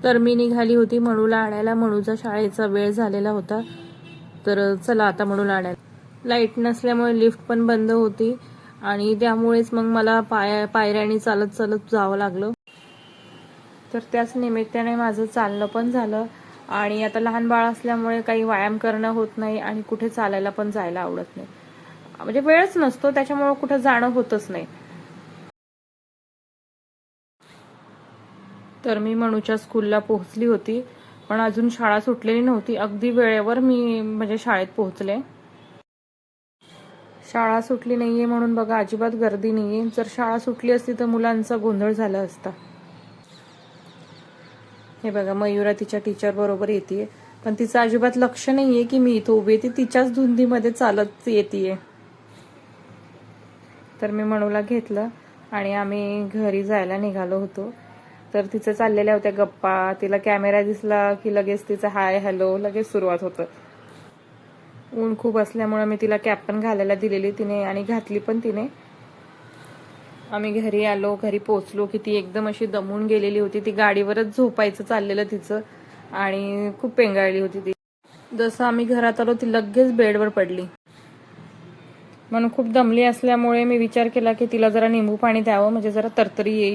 तर मी निघाली होती मणूला आणायला. मणूचा शाळेचा वेळ झालेला होता. तर चला आता मणूला आणायला. लाईट नसल्यामुळे लिफ्ट पण बंद होती आणि त्यामुळेच मग मला पायऱ्याने चालत चालत जावं लागलं. तर त्याच निमित्ताने माझं चालणं पण झालं. आणि आता लहान बाळ असल्यामुळे काही व्यायाम करणं होत नाही आणि कुठे चालायला पण जायला आवडत नाही. म्हणजे वेळच नसतो, त्याच्यामुळे कुठे जाणं होतच नाही. तर मी मणूच्या स्कूलला पोहोचली होती, पण अजून शाळा सुटलेली नव्हती. अगदी वेळेवर मी म्हणजे शाळेत पोहोचले. शाळा सुटली नाहीये म्हणून बघा अजिबात गर्दी नाहीये. जर शाळा सुटली असती तर मुलांचा गोंधळ झाला असता. हे बघा मयुरा तिच्या टीचर बरोबर येते, पण तिचं अजिबात लक्ष नाहीये की मी इथं उभी. ती तिच्याच धुंदीमध्ये चालत येते. तर मी मणूला घेतलं आणि आम्ही घरी जायला निघालो होतो. तर तिचं चाललेल्या होत्या गप्पा. तिला कॅमेरा दिसला की लगेच तिचं हाय हॅलो लगेच सुरुवात होतं. ऊन खूप असल्यामुळे मी तिला कॅप पण घालायला दिलेली तिने आणि घातली पण तिने. आम्ही घरी आलो. घरी पोहोचलो की ती एकदम अशी दमून गेलेली होती. ती गाडीवरच झोपायचं चाललेलं तिचं आणि खूप पेंगाळली होती ती. जसं आम्ही घरात आलो ती लगेच बेडवर पडली. म्हणून खूप दमली असल्यामुळे मी विचार केला की तिला जरा निंबू पाणी द्यावं, म्हणजे जरा तरतरी येईल.